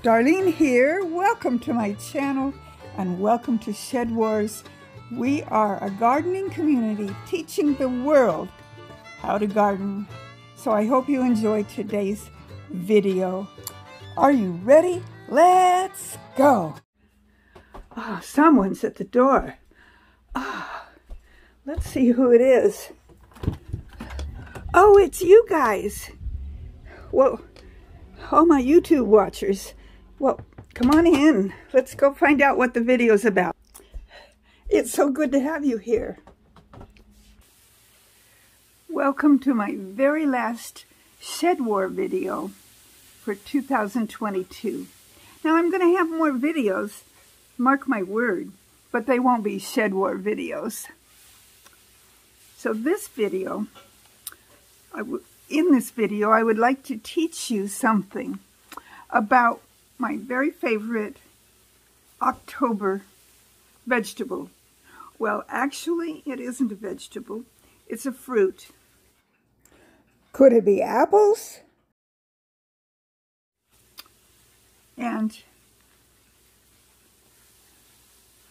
Darlene here. Welcome to my channel and welcome to Shed Wars. We are a gardening community teaching the world how to garden. So I hope you enjoy today's video. Are you ready? Let's go. Oh, someone's at the door. Let's see who it is. Oh, it's you guys. Well, all my YouTube watchers. Well, come on in. Let's go find out what the video's about. It's so good to have you here. Welcome to my very last Shed War video for 2022. Now, I'm going to have more videos, mark my word, but they won't be Shed War videos. So this video, in this video, I would like to teach you something about my very favorite October vegetable. Well, actually, it isn't a vegetable. It's a fruit. Could it be apples? And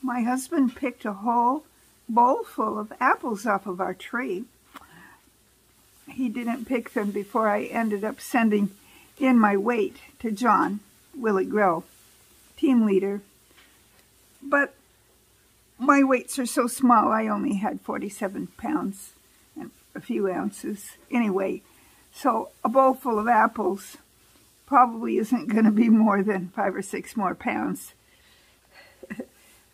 my husband picked a whole bowl full of apples off of our tree. He didn't pick them before I ended up sending in my weight to John Willie Grow, team leader. But my weights are so small, I only had 47 pounds and a few ounces. Anyway, so a bowl full of apples probably isn't going to be more than 5 or 6 more pounds.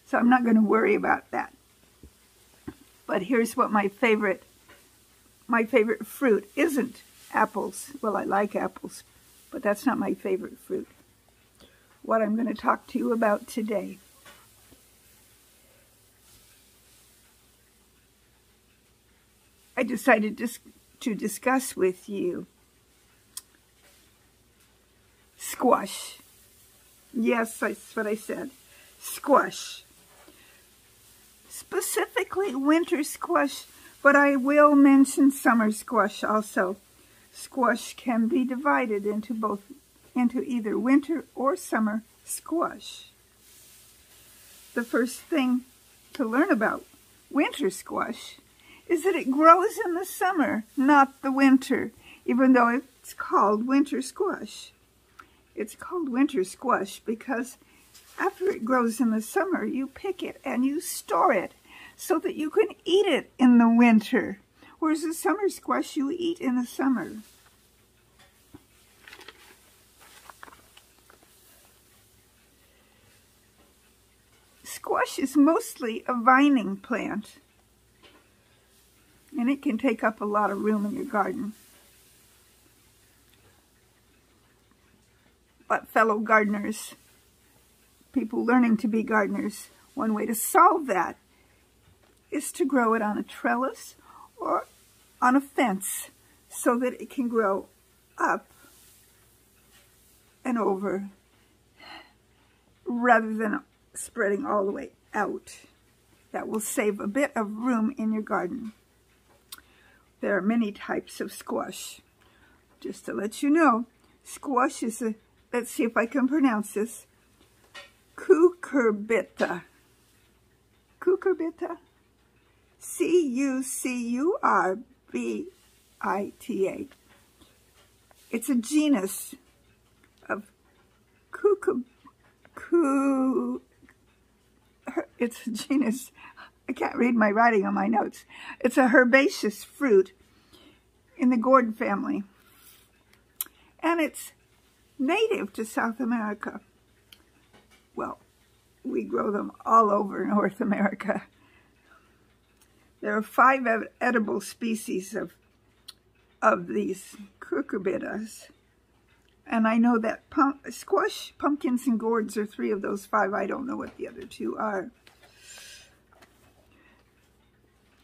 So I'm not going to worry about that. But here's what my favorite fruit isn't apples. Well, I like apples, but that's not my favorite fruit. What I'm going to talk to you about today. I decided to discuss with you squash. Yes, that's what I said. Squash. Specifically winter squash, but I will mention summer squash also. Squash can be divided into either winter or summer squash. The first thing to learn about winter squash is that it grows in the summer, not the winter, even though it's called winter squash. It's called winter squash because after it grows in the summer, you pick it and you store it so that you can eat it in the winter, whereas the summer squash you eat in the summer. Squash is mostly a vining plant, and it can take up a lot of room in your garden. But fellow gardeners, people learning to be gardeners, one way to solve that is to grow it on a trellis or on a fence so that it can grow up and over rather than spreading all the way out. That will save a bit of room in your garden. There are many types of squash. Just to let you know, squash is a, let's see if I can pronounce this, cucurbita. Cucurbita? C-U-C-U-R-B-I-T-A. It's a genus of it's a genus, I can't read my writing on my notes. It's a herbaceous fruit in the gourd family. And it's native to South America. Well, we grow them all over North America. There are 5 edible species of these cucurbitas. And I know that squash, pumpkins, and gourds are 3 of those 5. I don't know what the other 2 are.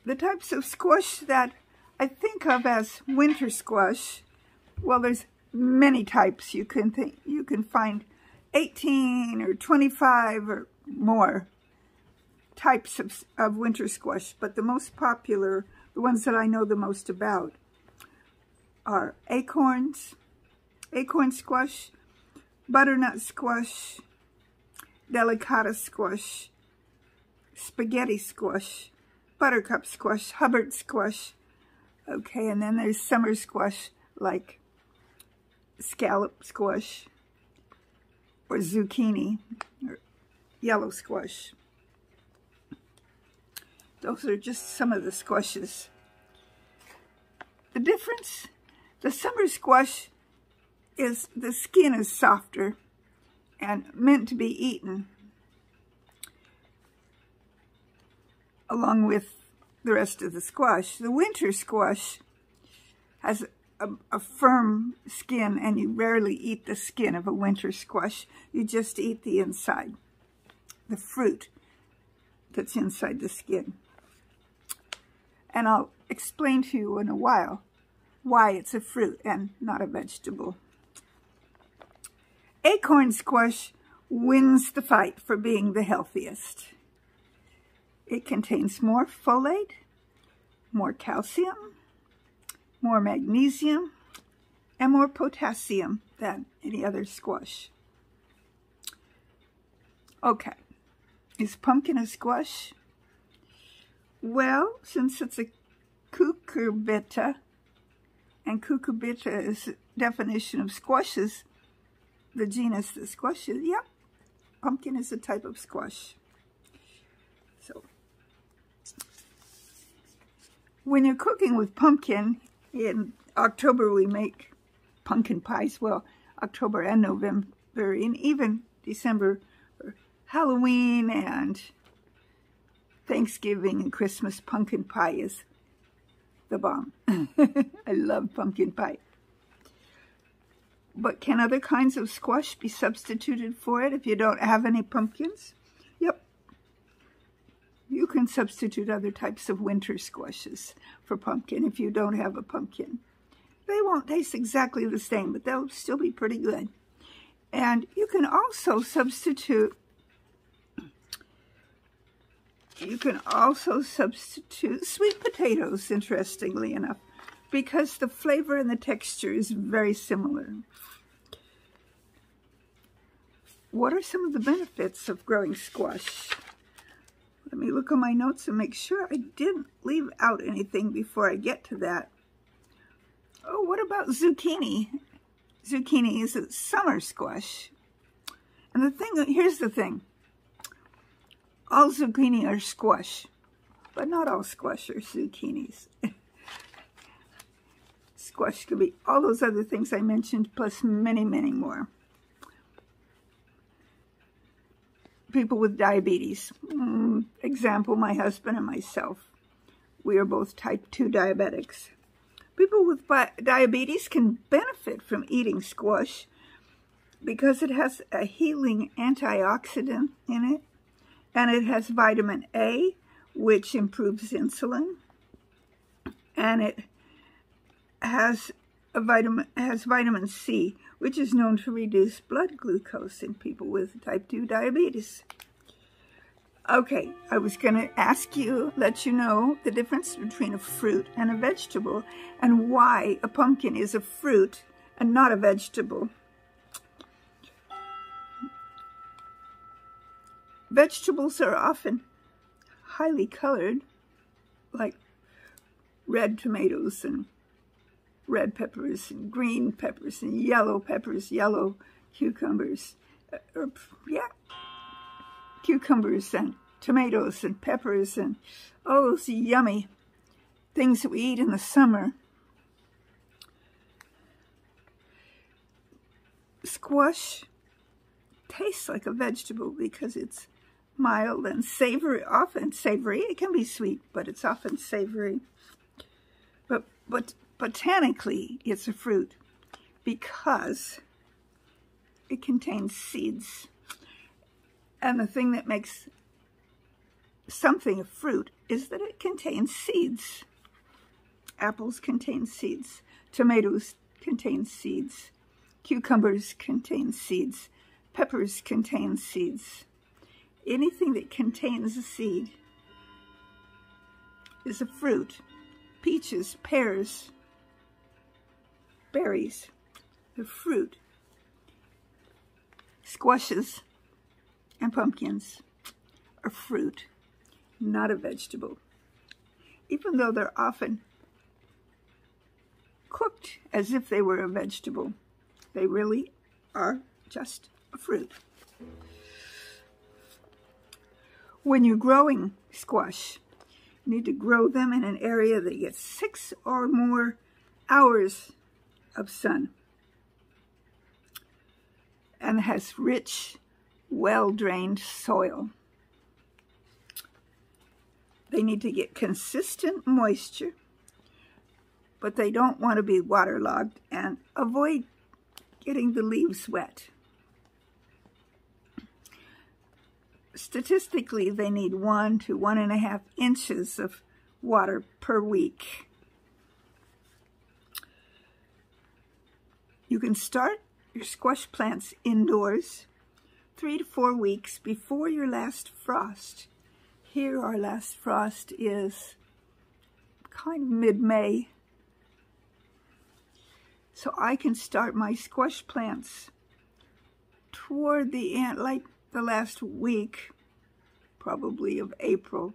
The types of squash that I think of as winter squash, well, there's many types. You can find 18 or 25 or more types of winter squash, but the most popular, the ones that I know the most about, are acorn squash, butternut squash, delicata squash, spaghetti squash, buttercup squash, Hubbard squash. Okay, and then there's summer squash like scallop squash or zucchini or yellow squash. Those are just some of the squashes. The difference, the summer squash is the skin is softer and meant to be eaten along with the rest of the squash. The winter squash has a firm skin, and you rarely eat the skin of a winter squash. You just eat the inside, the fruit that's inside the skin. And I'll explain to you in a while why it's a fruit and not a vegetable. Acorn squash wins the fight for being the healthiest. It contains more folate, more calcium, more magnesium, and more potassium than any other squash. Okay, is pumpkin a squash? Well, since it's a cucurbita, and cucurbita is the definition of squashes, the genus that squashes, yep, pumpkin is a type of squash. So, when you're cooking with pumpkin, in October we make pumpkin pies. Well, October and November, and even December for Halloween and Thanksgiving and Christmas. Pumpkin pie is the bomb. I love pumpkin pie. But can other kinds of squash be substituted for it if you don't have any pumpkins? Yep. You can substitute other types of winter squashes for pumpkin if you don't have a pumpkin. They won't taste exactly the same, but they'll still be pretty good. And you can also substitute sweet potatoes, interestingly enough, because the flavor and the texture is very similar. What are some of the benefits of growing squash? Let me look on my notes and make sure I didn't leave out anything before I get to that. Oh, what about zucchini? Zucchini is a summer squash. And here's the thing. All zucchini are squash, but not all squash are zucchinis. Squash could be all those other things I mentioned, plus many, many more. People with diabetes. Example, my husband and myself. We are both type 2 diabetics. People with diabetes can benefit from eating squash because it has a healing antioxidant in it, and it has vitamin A, which improves insulin, and it has vitamin C, which is known to reduce blood glucose in people with type 2 diabetes. Okay, I was going to let you know the difference between a fruit and a vegetable and why a pumpkin is a fruit and not a vegetable. Vegetables are often highly colored, like red tomatoes and red peppers and green peppers and yellow peppers, yellow cucumbers, cucumbers and tomatoes and peppers and all those yummy things that we eat in the summer. Squash tastes like a vegetable because it's mild and savory, often savory. It can be sweet, but it's often savory. But botanically, it's a fruit because it contains seeds. And the thing that makes something a fruit is that it contains seeds. Apples contain seeds. Tomatoes contain seeds. Cucumbers contain seeds. Peppers contain seeds. Anything that contains a seed is a fruit. Peaches, pears, berries, the fruit. Squashes and pumpkins are fruit, not a vegetable. Even though they're often cooked as if they were a vegetable, they really are just a fruit. When you're growing squash, you need to grow them in an area that gets 6 or more hours of sun and has rich, well-drained soil. They need to get consistent moisture, but they don't want to be waterlogged, and avoid getting the leaves wet. Statistically, they need 1 to 1.5 inches of water per week. You can start your squash plants indoors 3 to 4 weeks before your last frost. Here our last frost is kind of mid-May. So I can start my squash plants toward the end, like the last week, probably of April.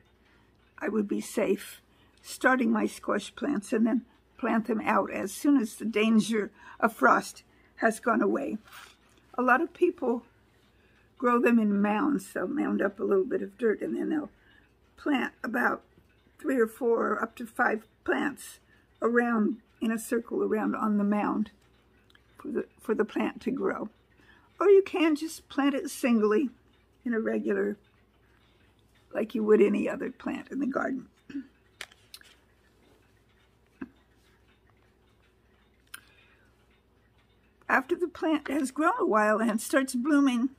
I would be safe starting my squash plants and then plant them out as soon as the danger of frost has gone away. A lot of people grow them in mounds. They'll mound up a little bit of dirt and then they'll plant about 3 or 4 or up to 5 plants around in a circle around on the mound for the plant to grow. Or you can just plant it singly in a regular, like you would any other plant in the garden. After the plant has grown a while and starts blooming,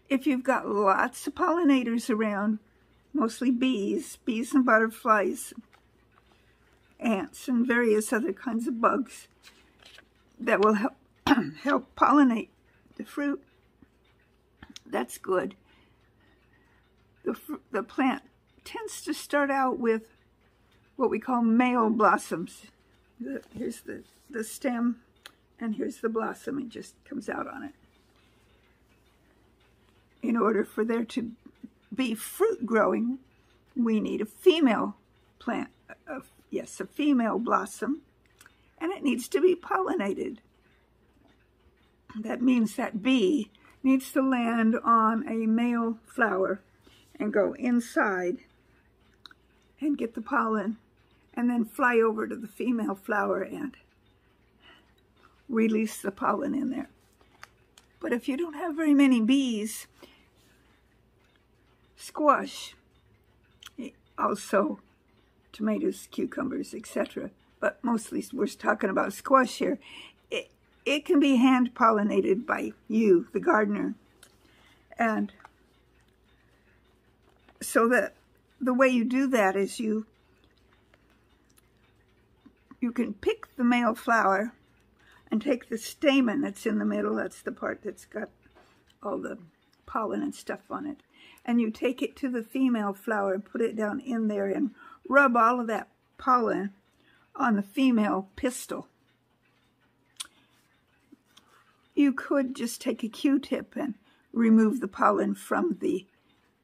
if you've got lots of pollinators around, mostly bees and butterflies, ants and various other kinds of bugs that will help pollinate the fruit, that's good. The plant tends to start out with what we call male blossoms. Here's the stem, and here's the blossom. It just comes out on it. In order for there to be fruit growing, we need a female plant, a female blossom, and it needs to be pollinated. That means that bee needs to land on a male flower and go inside and get the pollen, and then fly over to the female flower and release the pollen in there. But if you don't have very many bees, squash, also tomatoes, cucumbers, etc., but mostly we're talking about squash here, it can be hand pollinated by you, the gardener. And so that the way you do that is you can pick the male flower and take the stamen that's in the middle, that's the part that's got all the pollen and stuff on it, and you take it to the female flower and put it down in there and rub all of that pollen on the female pistil. You could just take a Q-tip and remove the pollen from the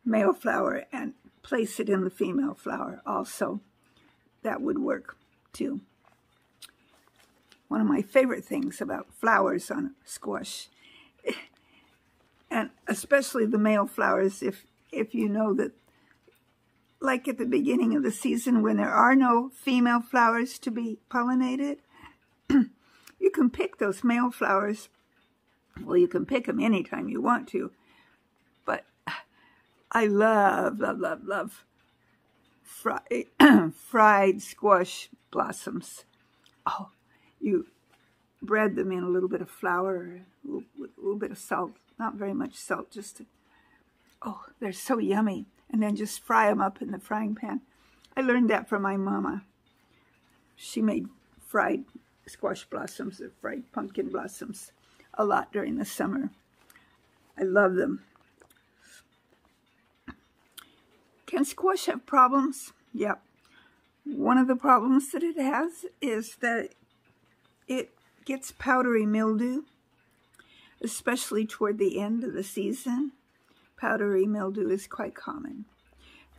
male flower and place it in the female flower also. That would work too. One of my favorite things about flowers on squash, and especially the male flowers, if you know that, like at the beginning of the season when there are no female flowers to be pollinated, you can pick those male flowers. Well, you can pick them anytime you want to, but I love fried squash blossoms. Oh, you bread them in a little bit of flour, a little bit of salt, not very much salt, just oh, they're so yummy. And then just fry them up in the frying pan. I learned that from my mama. She made fried squash blossoms or fried pumpkin blossoms a lot during the summer. I love them. Can squash have problems? Yep. One of the problems that it has is that it gets powdery mildew. especially toward the end of the season. Powdery mildew is quite common.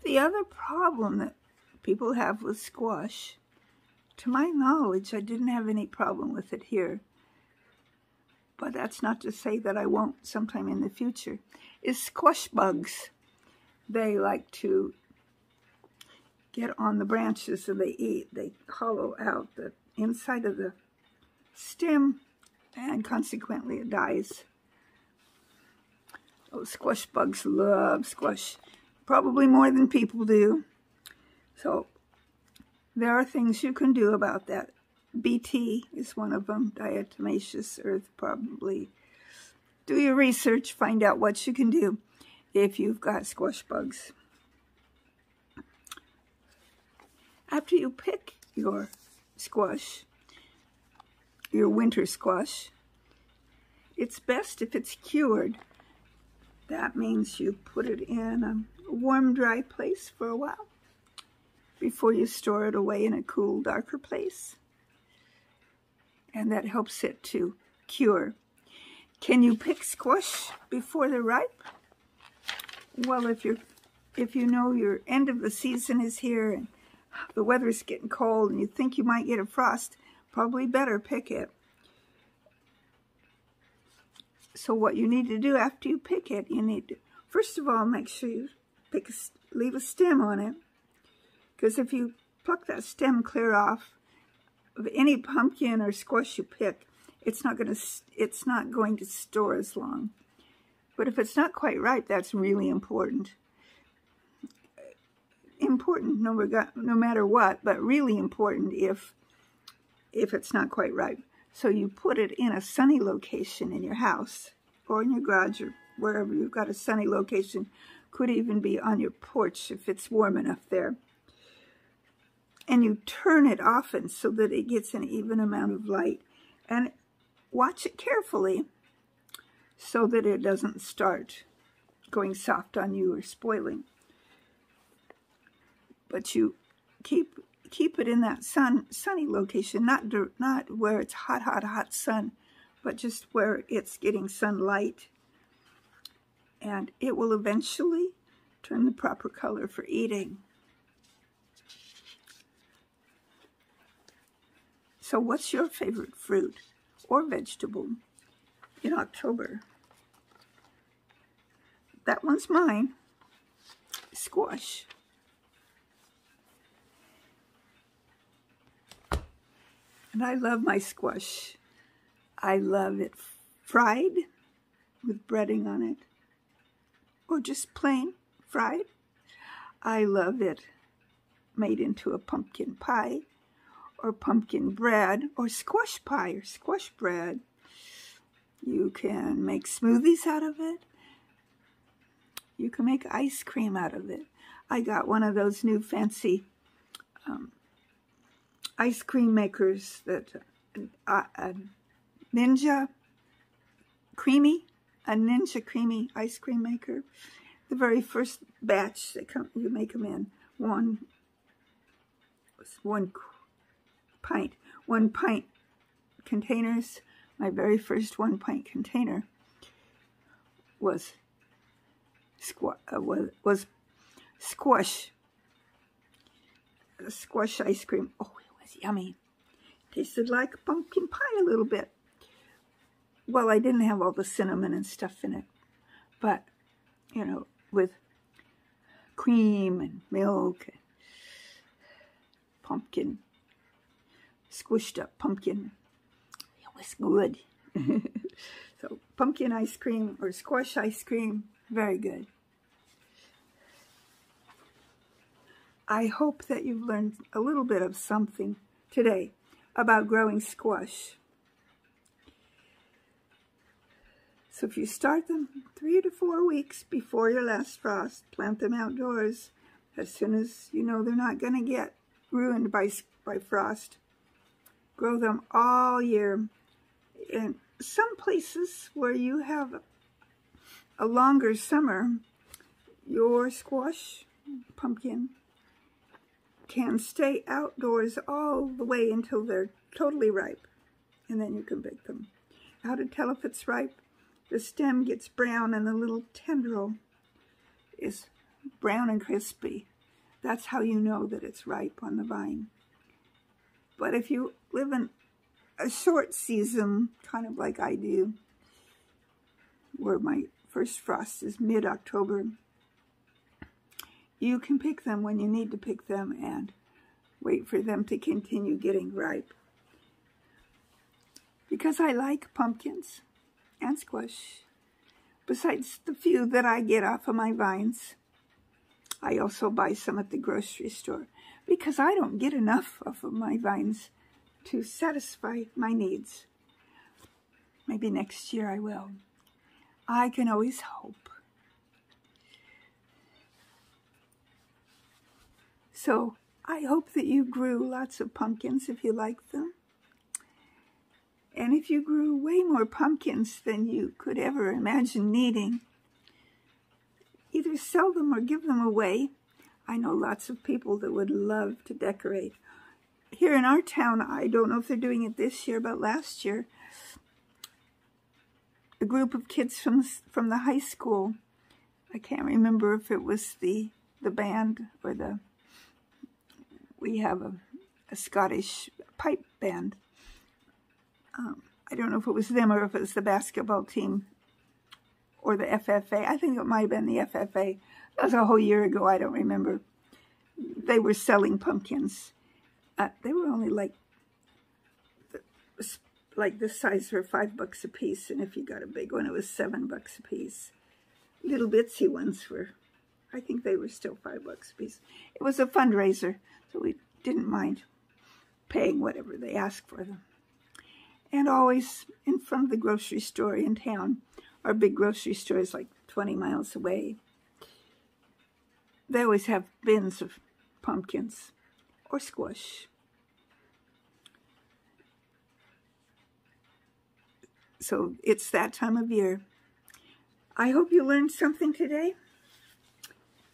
The other problem that people have with squash, to my knowledge, I didn't have any problem with it here, but that's not to say that I won't sometime in the future, is squash bugs. They like to get on the branches and they eat. They hollow out the inside of the stem and consequently it dies. Oh, squash bugs love squash, probably more than people do. So there are things you can do about that. BT is one of them, diatomaceous earth probably. Do your research, find out what you can do if you've got squash bugs. After you pick your squash, your winter squash, it's best if it's cured. That means you put it in a warm, dry place for a while before you store it away in a cool, darker place. And that helps it to cure. Can you pick squash before they're ripe? Well, if you know your end of the season is here and the weather's getting cold and you think you might get a frost, probably better pick it. So what you need to do after you pick it, you need to, first of all, make sure you leave a stem on it. Because if you pluck that stem clear off of any pumpkin or squash you pick, it's not going to store as long. But if it's not quite ripe, that's really important. Important no matter what, but really important if it's not quite ripe. So you put it in a sunny location in your house or in your garage or wherever you've got a sunny location. Could even be on your porch if it's warm enough there. And you turn it often so that it gets an even amount of light. And watch it carefully so that it doesn't start going soft on you or spoiling. But you keep it in that sunny location, not where it's hot sun, but just where it's getting sunlight. And it will eventually turn the proper color for eating. So what's your favorite fruit or vegetable in October? That one's mine, squash. And I love my squash. I love it fried with breading on it, or just plain fried. I love it made into a pumpkin pie, or pumpkin bread, or squash pie, or squash bread. You can make smoothies out of it. You can make ice cream out of it. I got one of those new fancy ice cream makers that a Ninja Creamy ice cream maker. The very first batch that you make them in one pint containers. My very first 1 pint container was squash ice cream. Oh, it was yummy. Tasted like pumpkin pie a little bit. Well, I didn't have all the cinnamon and stuff in it, but, you know, with cream and milk, and pumpkin, squished up pumpkin. It was good. So, pumpkin ice cream or squash ice cream, very good. I hope that you've learned a little bit of something today about growing squash. So if you start them 3 to 4 weeks before your last frost, plant them outdoors as soon as you know they're not going to get ruined by frost. Grow them all year. In some places where you have a longer summer, your squash, pumpkin, can stay outdoors all the way until they're totally ripe, and then you can pick them. How to tell if it's ripe? the stem gets brown and the little tendril is brown and crispy. That's how you know that it's ripe on the vine. But if you live in a short season, kind of like I do, where my first frost is mid-October, you can pick them when you need to pick them and wait for them to continue getting ripe. Because I like pumpkins and squash, besides the few that I get off of my vines, I also buy some at the grocery store because I don't get enough off of my vines to satisfy my needs. Maybe next year I will. I can always hope. So I hope that you grew lots of pumpkins if you like them. And if you grew way more pumpkins than you could ever imagine needing, either sell them or give them away. I know lots of people that would love to decorate. Here in our town, I don't know if they're doing it this year, but last year, a group of kids from the high school, I can't remember if it was the band or we have a Scottish pipe band. I don't know if it was them or if it was the basketball team or the FFA. I think it might have been the FFA. That was a whole year ago. I don't remember. They were selling pumpkins. They were only like this size for $5 a piece. And if you got a big one, it was $7 a piece. Little bitsy ones were, I think they were still $5 a piece. It was a fundraiser, so we didn't mind paying whatever they asked for them. And always in front of the grocery store in town, our big grocery store is like 20 miles away, they always have bins of pumpkins or squash. So it's that time of year. I hope you learned something today.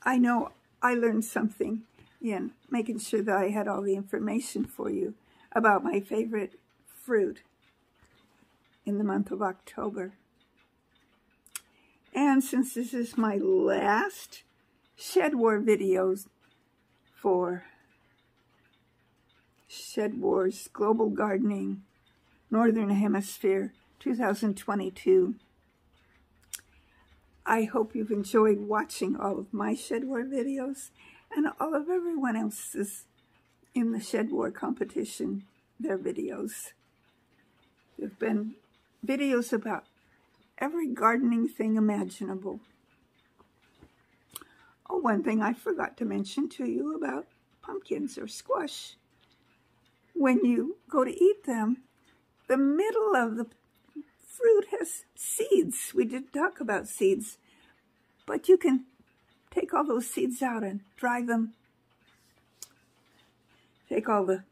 I know I learned something in making sure that I had all the information for you about my favorite fruit in the month of October. And since this is my last SHEDWARS videos for SHEDWARS Global Gardening, Northern Hemisphere 2022, I hope you've enjoyed watching all of my SHEDWARS videos and all of everyone else's in the SHEDWARS competition, their videos. There have been videos about every gardening thing imaginable. Oh, one thing I forgot to mention to you about pumpkins or squash. When you go to eat them, the middle of the fruit has seeds. We did talk about seeds, but you can take all those seeds out and dry them. Take all the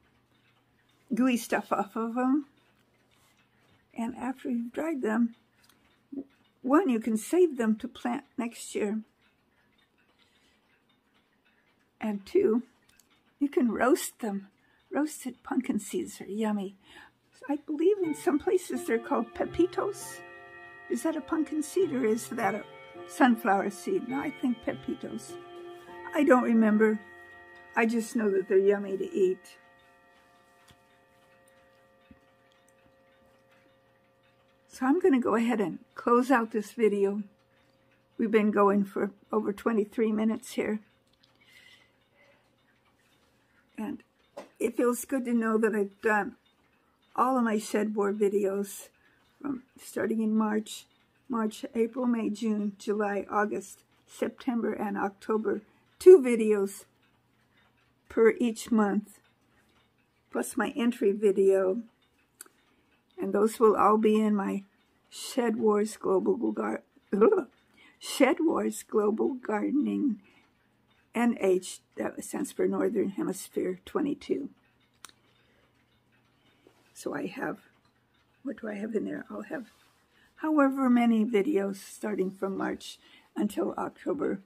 gooey stuff off of them. And after you've dried them, one, you can save them to plant next year. And two, you can roast them. Roasted pumpkin seeds are yummy. I believe in some places they're called pepitos. Is that a pumpkin seed or is that a sunflower seed? No, I think pepitos. I don't remember. I just know that they're yummy to eat. So I'm going to go ahead and close out this video. We've been going for over 23 minutes here. And it feels good to know that I've done all of my SHEDWARS videos from starting in March, April, May, June, July, August, September, and October. 2 videos per each month, plus my entry video. And those will all be in my SHEDWARS Global Gardening NH, that stands for Northern Hemisphere 22. So I have, what do I have in there? I'll have however many videos starting from March until October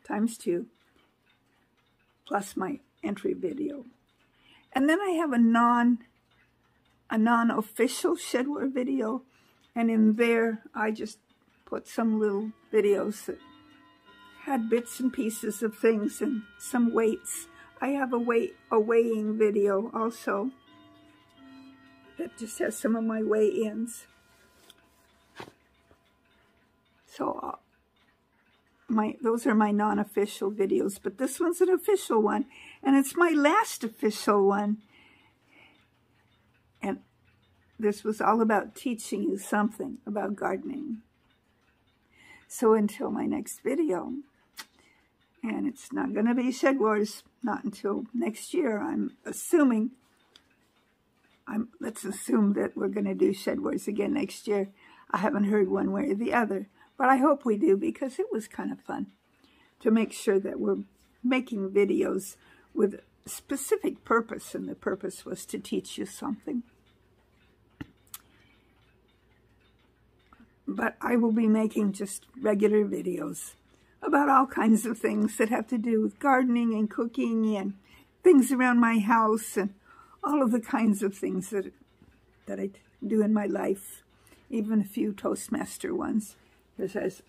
times 2, plus my entry video. And then I have a non-official SHEDWARS video And in there, I just put some little videos that had bits and pieces of things and some weights. I have a weighing video also that just has some of my weigh-ins. So those are my non-official videos, but this one's an official one, and it's my last official one. And this was all about teaching you something about gardening. So until my next video, and it's not going to be Shed Wars, not until next year, I'm assuming. Let's assume that we're going to do Shed Wars again next year. I haven't heard one way or the other, but I hope we do, because it was kind of fun to make sure that we're making videos with a specific purpose, and the purpose was to teach you something. But I will be making just regular videos about all kinds of things that have to do with gardening and cooking and things around my house and all of the kinds of things that I do in my life, even a few Toastmaster ones. Because as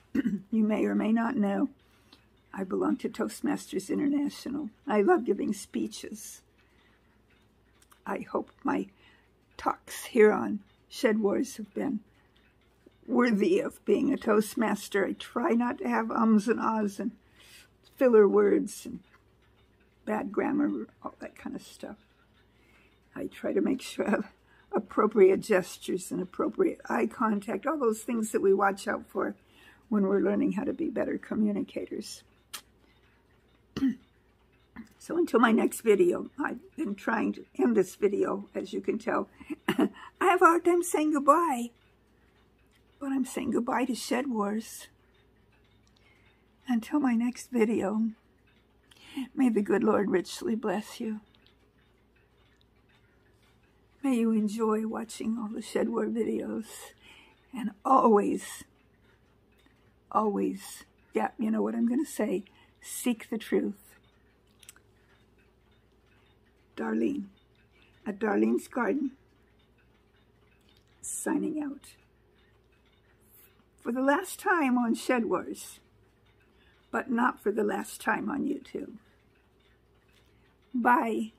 you may or may not know, I belong to Toastmasters International. I love giving speeches. I hope my talks here on Shed Wars have been worthy of being a Toastmaster. I try not to have ums and ahs and filler words and bad grammar, all that kind of stuff. I try to make sure I have appropriate gestures and appropriate eye contact, all those things that we watch out for when we're learning how to be better communicators. So until my next video, I've been trying to end this video, as you can tell. I have a hard time saying goodbye. But I'm saying goodbye to Shed Wars. Until my next video, may the good Lord richly bless you. May you enjoy watching all the Shed War videos. And always, yeah, you know what I'm going to say, seek the truth. Darlene, at Darlene's Garden, signing out. For the last time on Shed Wars, but not for the last time on YouTube. Bye.